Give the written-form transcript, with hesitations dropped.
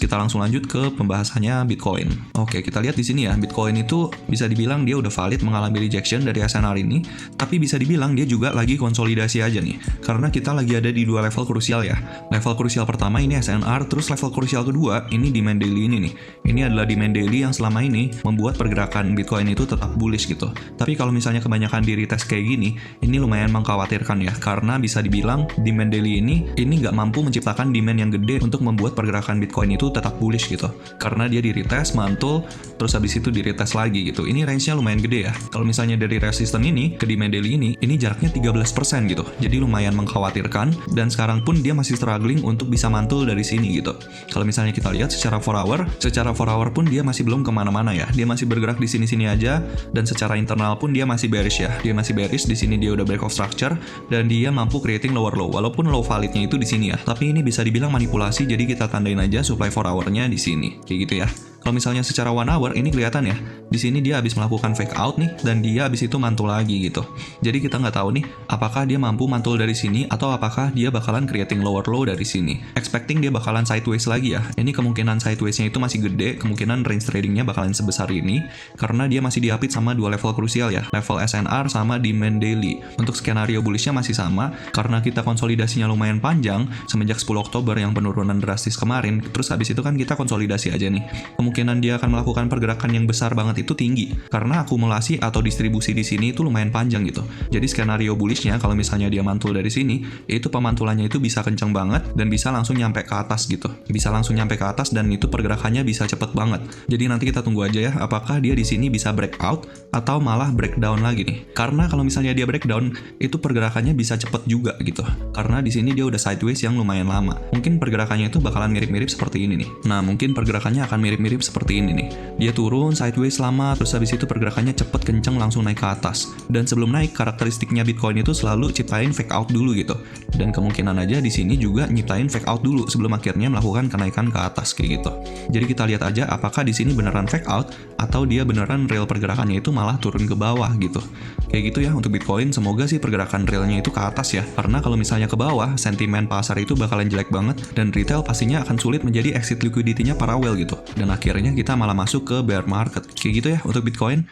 Kita langsung lanjut ke pembahasannya Bitcoin. Oke, kita lihat di sini ya, Bitcoin itu bisa dibilang dia udah valid mengalami rejection dari SNR ini, tapi bisa dibilang dia juga lagi konsolidasi aja nih. Karena kita lagi ada di dua level krusial ya. Level krusial pertama ini SNR, terus level krusial kedua ini demand daily ini nih. Ini adalah demand daily yang selama ini membuat pergerakan Bitcoin itu tetap bullish gitu. Tapi kalau misalnya kebanyakan di retest kayak gini, ini lumayan mengkhawatirkan ya, karena bisa dibilang demand daily ini nggak mampu menciptakan demand yang gede untuk membuat pergerakan Bitcoin itu tetap bullish gitu. Karena dia di retest, mantul, terus habis itu di retest lagi gitu. Ini range-nya lumayan gede ya. Kalau misalnya dari resistance ini ke demand daily ini jaraknya 13% gitu. Jadi lumayan mengkhawatirkan, dan sekarang pun dia masih struggling untuk bisa mantul dari sini gitu. Kalau misalnya kita lihat secara 4 hour pun dia masih belum kemana-mana ya. Dia masih bergerak di sini-sini aja, dan secara internal pun dia masih bearish ya. Dia masih bearish, di sini dia udah break of structure, dan dia mampu creating lower low. Walaupun low validnya itu di sini ya. Tapi ini bisa dibilang manipulasi, jadi kita tandain aja supply 4 hour-nya di sini. Kayak gitu ya. Kalau misalnya secara 1 hour ini kelihatan ya, di sini dia habis melakukan fake out nih, dan dia habis itu mantul lagi gitu. Jadi kita nggak tahu nih, apakah dia mampu mantul dari sini, atau apakah dia bakalan creating lower low dari sini. Expecting dia bakalan sideways lagi ya. Ini kemungkinan sideways-nya itu masih gede, kemungkinan range trading-nya bakalan sebesar ini, karena dia masih diapit sama dua level krusial ya, level SNR sama demand daily. Untuk skenario bullish-nya masih sama, karena kita konsolidasinya lumayan panjang, semenjak 10 Oktober yang penurunan drastis kemarin, terus habis itu kan kita konsolidasi aja nih. Kemungkinan dia akan melakukan pergerakan yang besar banget itu tinggi, karena akumulasi atau distribusi di sini itu lumayan panjang gitu. Jadi skenario bullish-nya kalau misalnya dia mantul dari sini, itu pemantulannya itu bisa kenceng banget dan bisa langsung nyampe ke atas gitu. Bisa langsung nyampe ke atas, dan itu pergerakannya bisa cepet banget. Jadi nanti kita tunggu aja ya, apakah dia di sini bisa breakout atau malah breakdown lagi nih. Karena kalau misalnya dia breakdown, itu pergerakannya bisa cepet juga gitu. Karena di sini dia udah sideways yang lumayan lama. Mungkin pergerakannya itu bakalan mirip-mirip seperti ini nih. Nah, mungkin pergerakannya akan mirip-mirip seperti ini nih. Dia turun sideways lama, terus habis itu pergerakannya cepet kenceng langsung naik ke atas. Dan sebelum naik, karakteristiknya Bitcoin itu selalu ciptain fake out dulu gitu. Dan kemungkinan aja di sini juga nyiptain fake out dulu sebelum akhirnya melakukan kenaikan ke atas kayak gitu. Jadi kita lihat aja apakah di sini beneran fake out atau dia beneran real pergerakannya itu malah turun ke bawah gitu. Kayak gitu ya untuk Bitcoin. Semoga sih pergerakan realnya itu ke atas ya. Karena kalau misalnya ke bawah, sentimen pasar itu bakalan jelek banget, dan retail pastinya akan sulit menjadi exit liquidity-nya para whale gitu. Dan akhirnya kita malah masuk ke bear market. Kayak gitu ya untuk Bitcoin.